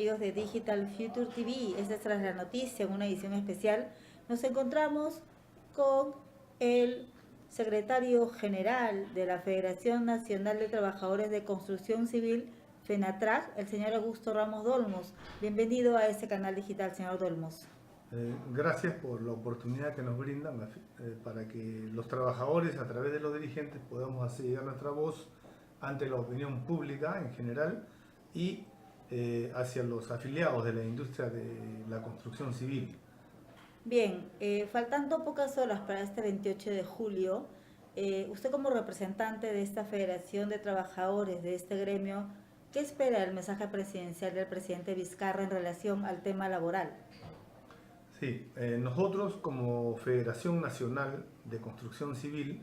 amigos de Digital Future TV. Esta es Tras la Noticia, en una edición especial. Nos encontramos con el secretario general de la Federación Nacional de Trabajadores de Construcción Civil, FENATRAC, el señor Augusto Ramos Dolmos. Bienvenido a este canal digital, señor Dolmos. Gracias por la oportunidad que nos brindan para que los trabajadores, a través de los dirigentes, podamos hacer llegar nuestra voz ante la opinión pública en general y hacia los afiliados de la industria de la construcción civil. Bien, faltando pocas horas para este 28 de julio, usted como representante de esta Federación de Trabajadores de este gremio, ¿qué espera del mensaje presidencial del presidente Vizcarra en relación al tema laboral? Sí, nosotros como Federación Nacional de Construcción Civil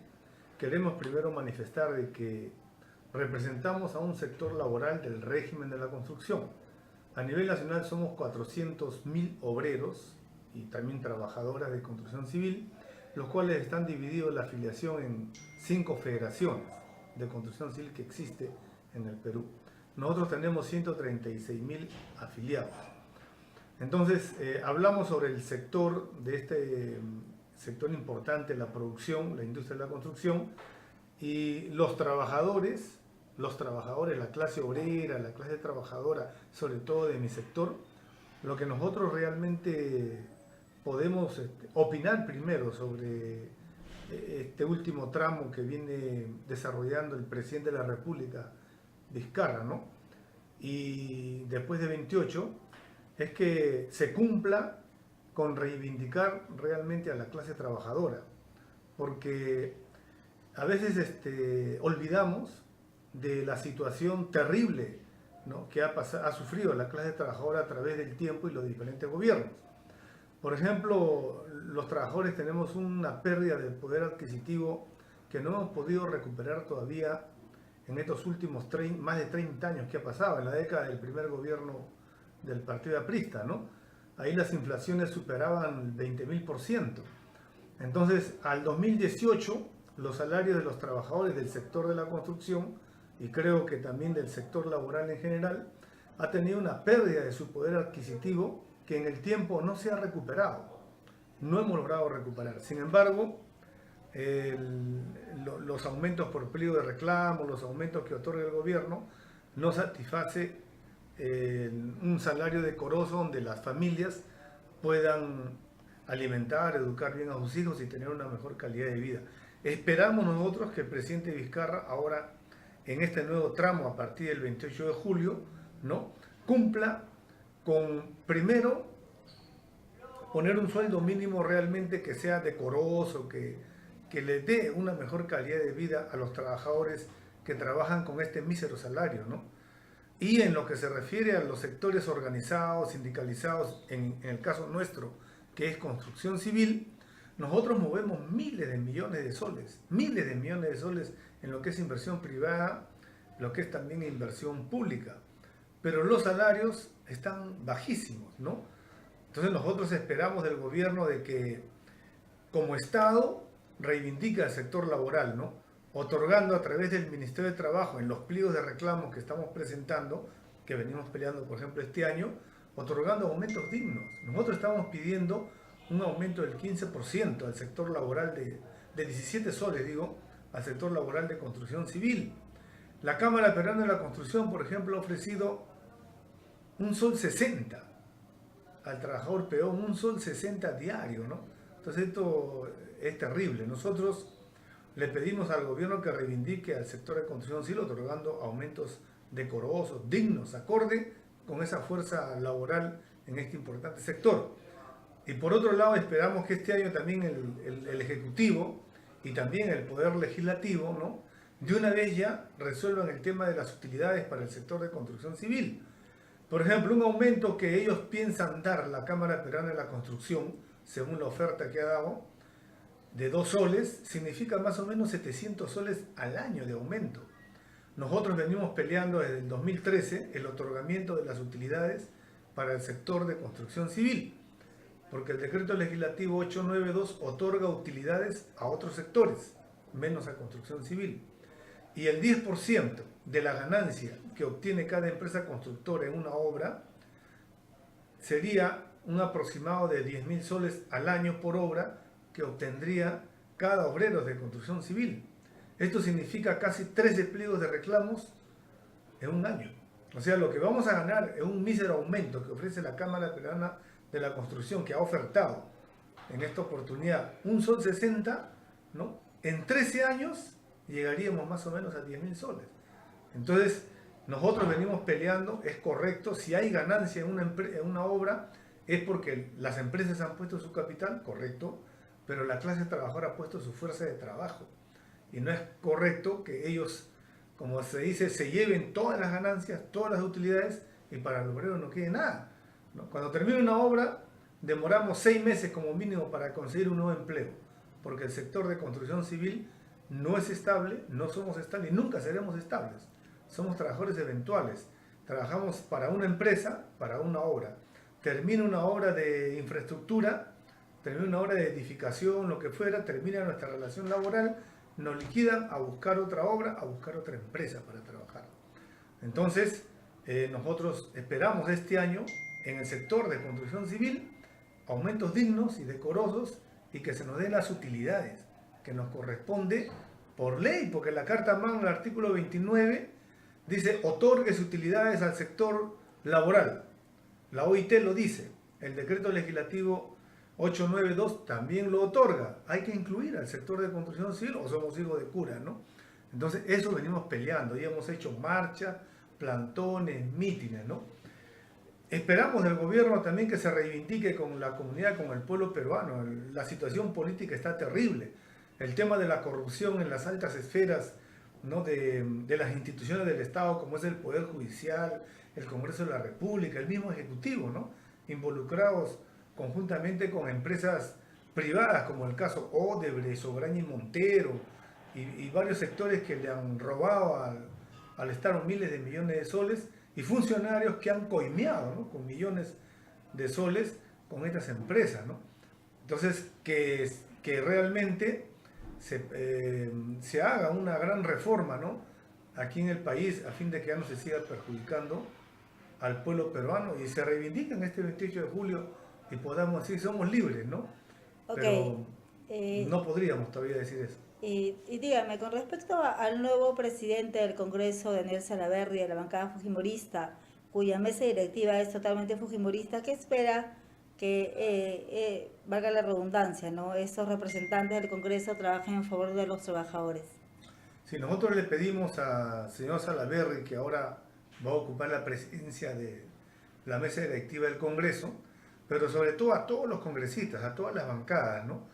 queremos primero manifestar de que representamos a un sector laboral del régimen de la construcción. A nivel nacional somos 400.000 obreros y también trabajadoras de construcción civil, los cuales están divididos la afiliación en 5 federaciones de construcción civil que existe en el Perú. Nosotros tenemos 136.000 afiliados. Entonces, hablamos sobre el sector de este sector importante, la producción, la industria de la construcción, y los trabajadores, la clase obrera, la clase trabajadora, sobre todo de mi sector, lo que nosotros realmente podemos opinar primero sobre este último tramo que viene desarrollando el presidente de la República, Vizcarra, ¿no? Y después de 28, es que se cumpla con reivindicar realmente a la clase trabajadora, porque a veces olvidamos de la situación terrible, ¿no?, que ha sufrido la clase trabajadora a través del tiempo y los diferentes gobiernos. Por ejemplo, los trabajadores tenemos una pérdida del poder adquisitivo que no hemos podido recuperar todavía en estos últimos más de 30 años que ha pasado, en la década del primer gobierno del partido aprista, ¿no? Ahí las inflaciones superaban el 20.000%. Entonces, al 2018, los salarios de los trabajadores del sector de la construcción, y creo que también del sector laboral en general, ha tenido una pérdida de su poder adquisitivo que en el tiempo no se ha recuperado. No hemos logrado recuperar. Sin embargo, los aumentos por pliego de reclamo, los aumentos que otorga el gobierno, no satisface un salario decoroso donde las familias puedan alimentar, educar bien a sus hijos y tener una mejor calidad de vida. Esperamos nosotros que el presidente Vizcarra ahora, en este nuevo tramo a partir del 28 de julio, ¿no?, cumpla con, primero, poner un sueldo mínimo realmente que sea decoroso, que le dé una mejor calidad de vida a los trabajadores que trabajan con este mísero salario, ¿no? Y en lo que se refiere a los sectores organizados, sindicalizados, en el caso nuestro, que es construcción civil, nosotros movemos miles de millones de soles en lo que es inversión privada, lo que es también inversión pública. Pero los salarios están bajísimos, ¿no? Entonces nosotros esperamos del gobierno de que, como Estado, reivindique el sector laboral, ¿no?, otorgando a través del Ministerio de Trabajo, en los pliegos de reclamos que estamos presentando, que venimos peleando por ejemplo este año, otorgando aumentos dignos. Nosotros estamos pidiendo un aumento del 15% al sector laboral, de 17 soles, digo, al sector laboral de construcción civil. La Cámara Peruana de la Construcción, por ejemplo, ha ofrecido un sol 60 al trabajador peón, un sol 60 diario, ¿no? Entonces esto es terrible. Nosotros le pedimos al gobierno que reivindique al sector de construcción civil otorgando aumentos decorosos, dignos, acorde con esa fuerza laboral en este importante sector. Y por otro lado, esperamos que este año también el Ejecutivo y también el Poder Legislativo, ¿no?, de una vez ya resuelvan el tema de las utilidades para el sector de construcción civil. Por ejemplo, un aumento que ellos piensan dar, la Cámara Peruana de la Construcción, según la oferta que ha dado, de 2 soles, significa más o menos 700 soles al año de aumento. Nosotros venimos peleando desde el 2013 el otorgamiento de las utilidades para el sector de construcción civil, porque el decreto legislativo 892 otorga utilidades a otros sectores, menos a construcción civil. Y el 10% de la ganancia que obtiene cada empresa constructora en una obra sería un aproximado de 10.000 soles al año por obra que obtendría cada obrero de construcción civil. Esto significa casi 13 pliegos de reclamos en un año. O sea, lo que vamos a ganar es un mísero aumento que ofrece la Cámara Peruana de la Construcción, que ha ofertado en esta oportunidad un sol 60, ¿no? En 13 años llegaríamos más o menos a 10.000 soles. Entonces, nosotros venimos peleando, es correcto, si hay ganancia en una obra, es porque las empresas han puesto su capital, correcto, pero la clase trabajadora ha puesto su fuerza de trabajo. Y no es correcto que ellos, como se dice, se lleven todas las ganancias, todas las utilidades, y para el obrero no quede nada, ¿no? Cuando termina una obra, demoramos 6 meses como mínimo para conseguir un nuevo empleo, porque el sector de construcción civil no es estable, no somos estables y nunca seremos estables. Somos trabajadores eventuales, trabajamos para una empresa, para una obra. Termina una obra de infraestructura, termina una obra de edificación, lo que fuera, termina nuestra relación laboral, nos liquidan a buscar otra obra, a buscar otra empresa para trabajar. Entonces, nosotros esperamos este año en el sector de construcción civil aumentos dignos y decorosos y que se nos den las utilidades que nos corresponde por ley, porque la Carta Magna, el artículo 29, dice otorgue utilidades al sector laboral. La OIT lo dice, el decreto legislativo 892 también lo otorga. Hay que incluir al sector de construcción civil o somos hijos de cura, ¿no? Entonces eso venimos peleando y hemos hecho marchas, plantones, mítines, ¿no? Esperamos del gobierno también que se reivindique con la comunidad, con el pueblo peruano. La situación política está terrible. El tema de la corrupción en las altas esferas, ¿no? de las instituciones del Estado, como es el Poder Judicial, el Congreso de la República, el mismo Ejecutivo, ¿no? Involucrados conjuntamente con empresas privadas, como el caso Odebrecht, Sobraña y Montero, y varios sectores que le han robado al Estado miles de millones de soles, y funcionarios que han coimeado, ¿no? Con millones de soles con estas empresas, ¿no? Entonces, que realmente se haga una gran reforma, ¿no? Aquí en el país, a fin de que ya no se siga perjudicando al pueblo peruano y se reivindique en este 28 de julio y podamos decir, somos libres, ¿no? Ok. Pero no podríamos todavía decir eso. Y dígame, con respecto al nuevo presidente del Congreso, Daniel Salaverry, de la bancada fujimorista, cuya mesa directiva es totalmente fujimorista, ¿qué espera que, valga la redundancia, ¿no? Estos representantes del Congreso trabajen en favor de los trabajadores? Si nosotros le pedimos al señor Salaverry, que ahora va a ocupar la presidencia de la mesa directiva del Congreso, pero sobre todo a todos los congresistas, a todas las bancadas, ¿no?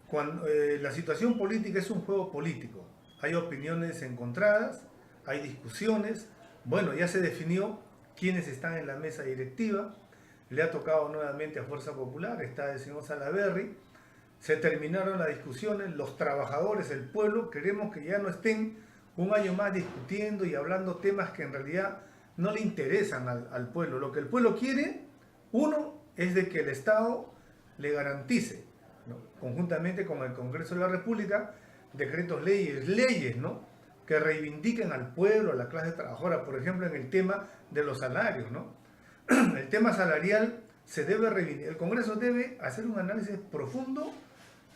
Cuando, la situación política es un juego político, hay opiniones encontradas, hay discusiones, bueno, ya se definió quiénes están en la mesa directiva, le ha tocado nuevamente a Fuerza Popular, está el señor Salaverry, se terminaron las discusiones, los trabajadores, el pueblo, queremos que ya no estén un año más discutiendo y hablando temas que en realidad no le interesan al pueblo. Lo que el pueblo quiere, uno, es de que el Estado le garantice, ¿no? Conjuntamente con el Congreso de la República, decretos leyes, ¿no? Que reivindiquen al pueblo, a la clase trabajadora, por ejemplo, en el tema de los salarios, ¿no? El tema salarial se debe reivindicar, el Congreso debe hacer un análisis profundo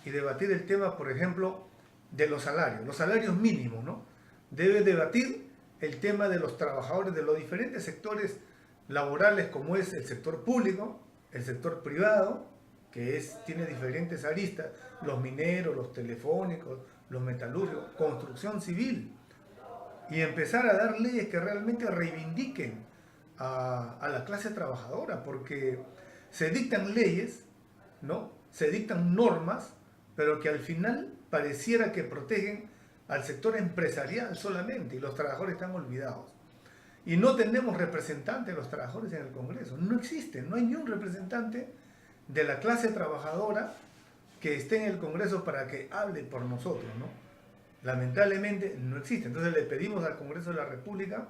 y debatir el tema, por ejemplo, de los salarios mínimos, ¿no? Debe debatir el tema de los trabajadores de los diferentes sectores laborales, como es el sector público, el sector privado, que tiene diferentes aristas, los mineros, los telefónicos, los metalúrgicos, construcción civil, y empezar a dar leyes que realmente reivindiquen a la clase trabajadora, porque se dictan leyes, ¿no? Se dictan normas, pero que al final pareciera que protegen al sector empresarial solamente, y los trabajadores están olvidados. Y no tenemos representantes de los trabajadores en el Congreso, no existen, no hay ni un representante de la clase trabajadora que esté en el Congreso para que hable por nosotros, ¿no? Lamentablemente no existe. Entonces le pedimos al Congreso de la República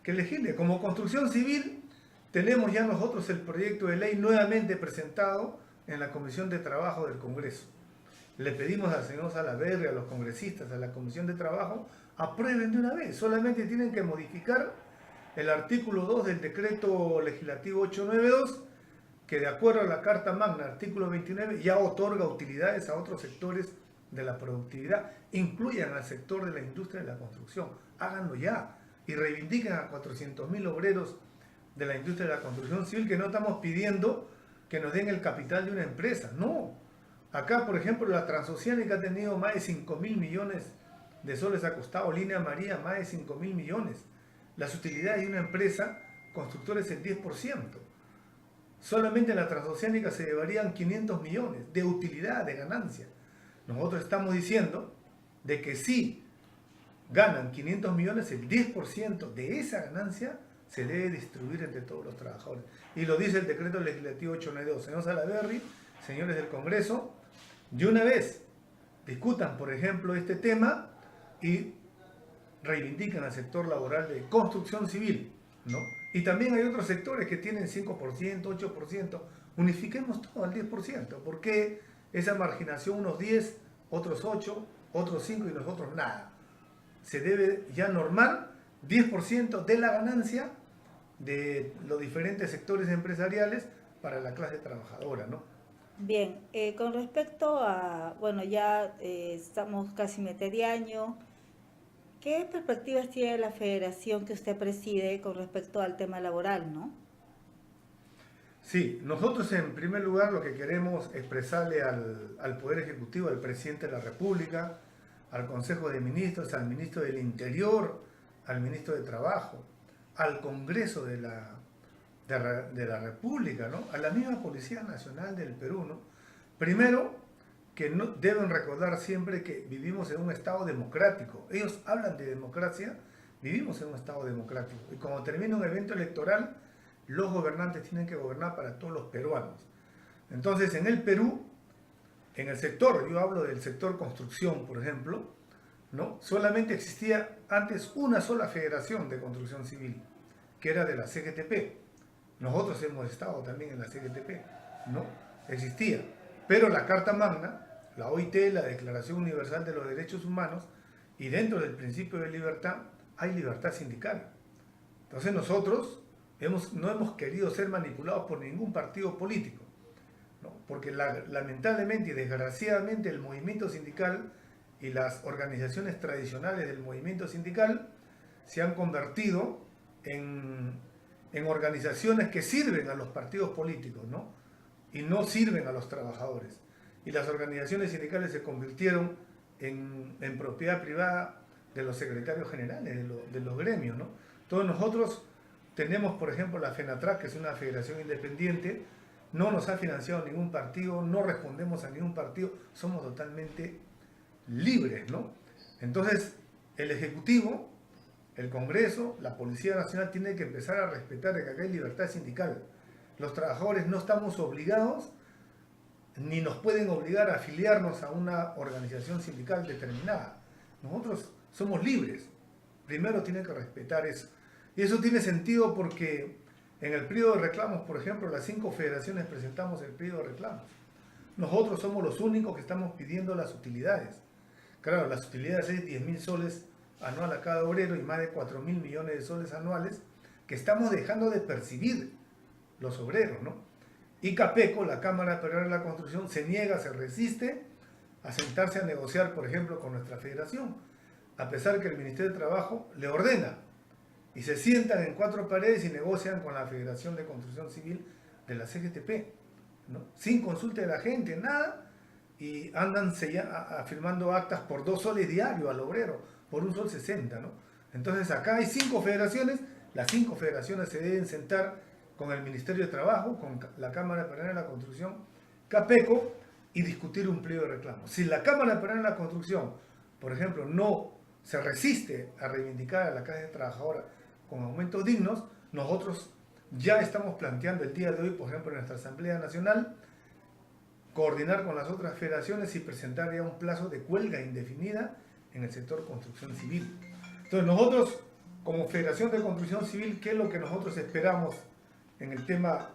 que legisle. Como construcción civil tenemos ya nosotros el proyecto de ley nuevamente presentado en la Comisión de Trabajo del Congreso. Le pedimos al señor Salaverry, a los congresistas, a la Comisión de Trabajo, aprueben de una vez. Solamente tienen que modificar el artículo 2 del decreto legislativo 892 que de acuerdo a la Carta Magna, artículo 29, ya otorga utilidades a otros sectores de la productividad, incluyan al sector de la industria de la construcción. Háganlo ya y reivindiquen a 400.000 obreros de la industria de la construcción civil, que no estamos pidiendo que nos den el capital de una empresa, no. Acá, por ejemplo, la Transoceánica ha tenido más de 5.000 millones de soles ha costado, Línea María más de 5.000 millones. Las utilidades de una empresa constructora es el 10%. Solamente en la Transoceánica se llevarían 500 millones de utilidad, de ganancia. Nosotros estamos diciendo de que si ganan 500 millones, el 10% de esa ganancia se debe distribuir entre todos los trabajadores. Y lo dice el decreto legislativo 892. Señor Salaverry, señores del Congreso, de una vez discutan, por ejemplo, este tema y reivindican al sector laboral de construcción civil, ¿no? Y también hay otros sectores que tienen 5%, 8%. Unifiquemos todo al 10%. ¿Por qué esa marginación unos 10, otros 8, otros 5 y nosotros nada? Se debe ya normar 10% de la ganancia de los diferentes sectores empresariales para la clase trabajadora, ¿no? Bien, con respecto a, bueno, ya estamos casi mitad de año, ¿qué perspectivas tiene la federación que usted preside con respecto al tema laboral, no? Sí, nosotros en primer lugar lo que queremos expresarle al Poder Ejecutivo, al Presidente de la República, al Consejo de Ministros, al Ministro del Interior, al Ministro de Trabajo, al Congreso de la República, ¿no? A la misma Policía Nacional del Perú, ¿no? Primero, que no, deben recordar siempre que vivimos en un Estado democrático. Ellos hablan de democracia, vivimos en un Estado democrático. Y cuando termina un evento electoral, los gobernantes tienen que gobernar para todos los peruanos. Entonces, en el Perú, en el sector, yo hablo del sector construcción, por ejemplo, ¿no? Solamente existía antes una sola federación de construcción civil, que era de la CGTP. Nosotros hemos estado también en la CGTP, ¿no? Existía. Pero la Carta Magna, la OIT, la Declaración Universal de los Derechos Humanos, y dentro del principio de libertad, hay libertad sindical. Entonces nosotros no hemos querido ser manipulados por ningún partido político, ¿no? Porque lamentablemente y desgraciadamente el movimiento sindical y las organizaciones tradicionales del movimiento sindical se han convertido en organizaciones que sirven a los partidos políticos, ¿no? Y no sirven a los trabajadores. Y las organizaciones sindicales se convirtieron en propiedad privada de los secretarios generales, de los gremios, ¿no? Entonces nosotros tenemos, por ejemplo, la FENATRAC, que es una federación independiente, no nos ha financiado ningún partido, no respondemos a ningún partido, somos totalmente libres, ¿no? Entonces, el Ejecutivo, el Congreso, la Policía Nacional tiene que empezar a respetar que acá hay libertad sindical. Los trabajadores no estamos obligados, ni nos pueden obligar a afiliarnos a una organización sindical determinada. Nosotros somos libres. Primero tienen que respetar eso. Y eso tiene sentido porque en el periodo de reclamos, por ejemplo, las 5 federaciones presentamos el periodo de reclamos. Nosotros somos los únicos que estamos pidiendo las utilidades. Claro, las utilidades es 10.000 soles anual a cada obrero y más de 4.000 millones de soles anuales que estamos dejando de percibir los obreros, ¿no? Y CAPECO, la Cámara Peruana de la Construcción, se niega, se resiste a sentarse a negociar, por ejemplo, con nuestra federación, a pesar que el Ministerio de Trabajo le ordena, y se sientan en 4 paredes y negocian con la Federación de Construcción Civil de la CGTP, ¿no? Sin consulta de la gente, nada, y andan firmando actas por 2 soles diarios al obrero, por 1 sol 60, ¿no? Entonces acá hay 5 federaciones, las 5 federaciones se deben sentar con el Ministerio de Trabajo, con la Cámara Peruana de la Construcción, CAPECO, y discutir un pliego de reclamos. Si la Cámara Peruana de la Construcción, por ejemplo, no se resiste a reivindicar a la clase trabajadora con aumentos dignos, nosotros ya estamos planteando el día de hoy, por ejemplo, en nuestra Asamblea Nacional, coordinar con las otras federaciones y presentar ya un plazo de huelga indefinida en el sector construcción civil. Entonces nosotros, como Federación de Construcción Civil, ¿qué es lo que nosotros esperamos en el tema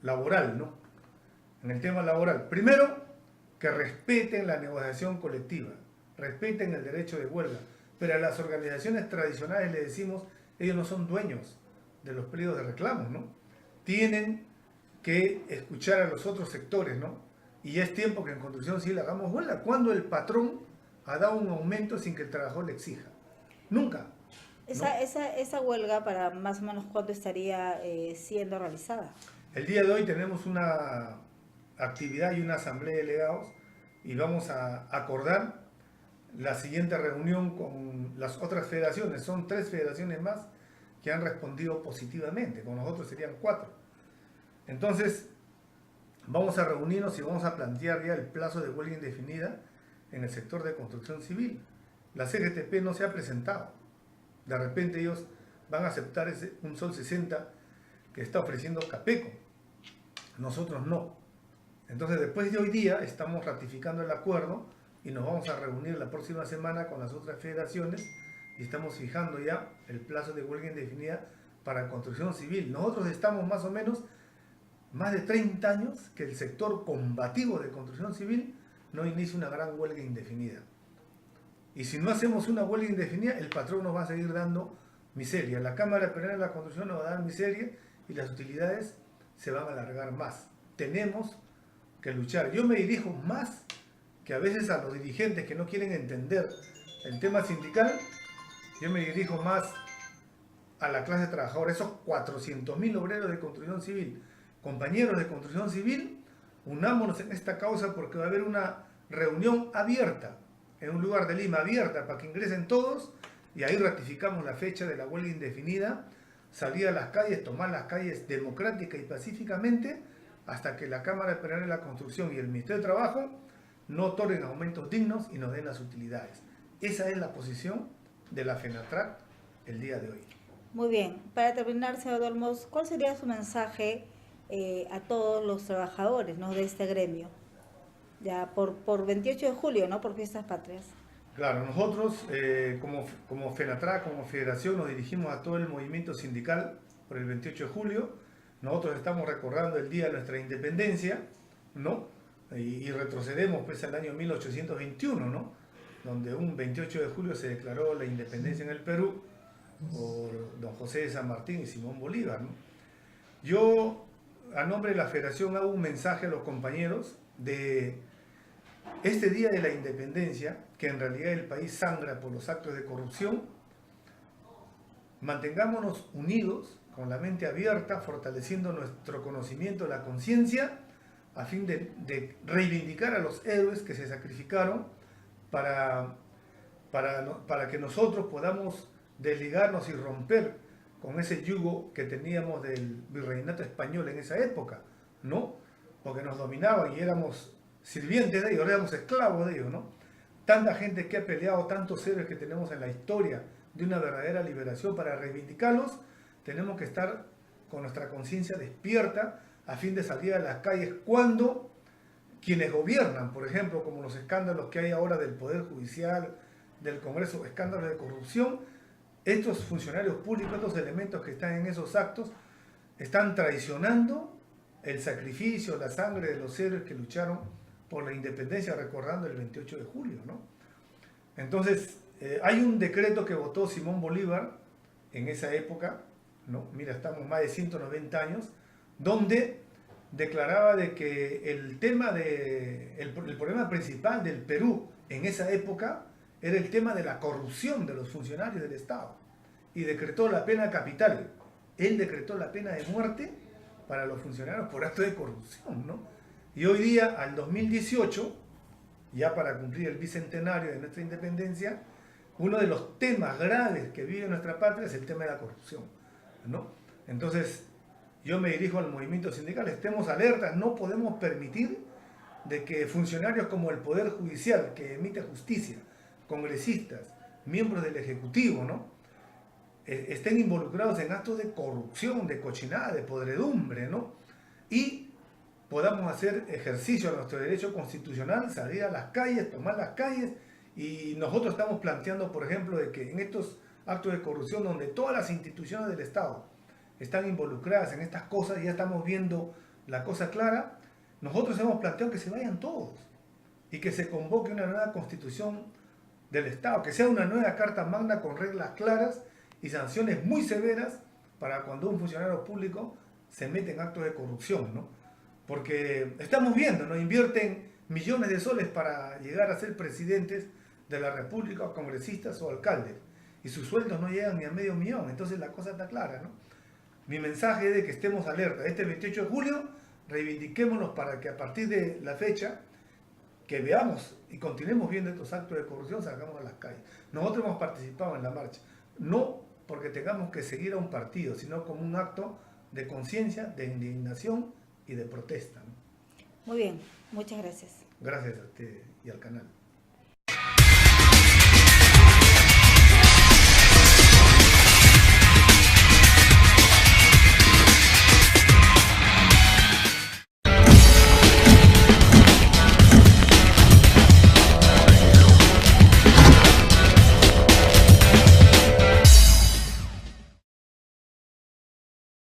laboral, ¿no? En el tema laboral, primero, que respeten la negociación colectiva, respeten el derecho de huelga, pero a las organizaciones tradicionales le decimos, ellos no son dueños de los pliegos de reclamos, ¿no? Tienen que escuchar a los otros sectores, ¿no? Y ya es tiempo que en construcción civil hagamos huelga. ¿Cuándo el patrón ha dado un aumento sin que el trabajador le exija? Nunca. ¿No? Esa huelga, para más o menos cuándo estaría siendo realizada. El día de hoy tenemos una actividad y una asamblea de delegados y vamos a acordar la siguiente reunión con las otras federaciones. Son 3 federaciones más que han respondido positivamente, con nosotros serían 4. Entonces, vamos a reunirnos y vamos a plantear ya el plazo de huelga indefinida en el sector de construcción civil. La CGTP no se ha presentado. De repente ellos van a aceptar un sol 60 que está ofreciendo Capeco. Nosotros no. Entonces, después de hoy día estamos ratificando el acuerdo y nos vamos a reunir la próxima semana con las otras federaciones y estamos fijando ya el plazo de huelga indefinida para construcción civil. Nosotros estamos más o menos más de 30 años que el sector combativo de construcción civil no inicia una gran huelga indefinida. Y si no hacemos una huelga indefinida, el patrón nos va a seguir dando miseria. La Cámara Penal de la Construcción nos va a dar miseria y las utilidades se van a alargar más. Tenemos que luchar. Yo me dirijo más que a veces a los dirigentes que no quieren entender el tema sindical, yo me dirijo más a la clase trabajadora, esos 400.000 obreros de construcción civil, compañeros de construcción civil, unámonos en esta causa porque va a haber una reunión abierta, en un lugar de Lima abierta, para que ingresen todos, y ahí ratificamos la fecha de la huelga indefinida, salir a las calles, tomar las calles democrática y pacíficamente, hasta que la Cámara Penal de la Construcción y el Ministerio de Trabajo no otorguen aumentos dignos y nos den las utilidades. Esa es la posición de la FENATRAC el día de hoy. Muy bien. Para terminar, señor Olmos, ¿cuál sería su mensaje a todos los trabajadores, ¿no?, de este gremio? Ya por 28 de julio, ¿no?, por Fiestas Patrias. Claro, nosotros como FENATRAC, como federación, nos dirigimos a todo el movimiento sindical por el 28 de julio. Nosotros estamos recordando el día de nuestra independencia, ¿no? Y retrocedemos pues al año 1821, ¿no?, donde un 28 de julio se declaró la independencia en el Perú por don José de San Martín y Simón Bolívar, ¿no? Yo, a nombre de la federación, hago un mensaje a los compañeros de este día de la independencia, que en realidad el país sangra por los actos de corrupción. Mantengámonos unidos, con la mente abierta, fortaleciendo nuestro conocimiento, la conciencia, a fin de reivindicar a los héroes que se sacrificaron para que nosotros podamos desligarnos y romper con ese yugo que teníamos del virreinato español en esa época, ¿no? Porque nos dominaban y éramos sirvientes de ellos, éramos esclavos de ellos, ¿no? Tanta gente que ha peleado, tantos héroes que tenemos en la historia de una verdadera liberación, para reivindicarlos tenemos que estar con nuestra conciencia despierta a fin de salir a las calles cuando quienes gobiernan, por ejemplo, como los escándalos que hay ahora del Poder Judicial, del Congreso, escándalos de corrupción, estos funcionarios públicos, estos elementos que están en esos actos, están traicionando el sacrificio, la sangre de los héroes que lucharon por la independencia, recordando el 28 de julio, ¿no? Entonces, hay un decreto que votó Simón Bolívar en esa época, ¿no? Mira, estamos más de 190 años, donde declaraba de que el problema principal del Perú en esa época era el tema de la corrupción de los funcionarios del Estado, y decretó la pena capital. Él decretó la pena de muerte para los funcionarios por actos de corrupción, ¿no? Y hoy día, al 2018, ya para cumplir el bicentenario de nuestra independencia, uno de los temas graves que vive nuestra patria es el tema de la corrupción, ¿no? Entonces, yo me dirijo al movimiento sindical, estemos alertas, no podemos permitir de que funcionarios como el Poder Judicial, que emite justicia, congresistas, miembros del Ejecutivo, ¿no?, estén involucrados en actos de corrupción, de cochinada, de podredumbre, ¿no? Y podamos hacer ejercicio a nuestro derecho constitucional, salir a las calles, tomar las calles, y nosotros estamos planteando, por ejemplo, de que en estos actos de corrupción, donde todas las instituciones del Estado están involucradas en estas cosas, ya estamos viendo la cosa clara, nosotros hemos planteado que se vayan todos y que se convoque una nueva constitución del Estado, que sea una nueva Carta Magna con reglas claras y sanciones muy severas para cuando un funcionario público se meten en actos de corrupción, ¿no? Porque estamos viendo, ¿no? Invierten millones de soles para llegar a ser presidentes de la República, o congresistas o alcaldes, y sus sueldos no llegan ni a $500,000, entonces la cosa está clara, ¿no? Mi mensaje es de que estemos alerta. Este 28 de julio, reivindiquémonos para que a partir de la fecha, que veamos y continuemos viendo estos actos de corrupción, salgamos a las calles. Nosotros hemos participado en la marcha, no porque tengamos que seguir a un partido, sino como un acto de conciencia, de indignación y de protesta, ¿no? Muy bien, muchas gracias. Gracias a usted y al canal.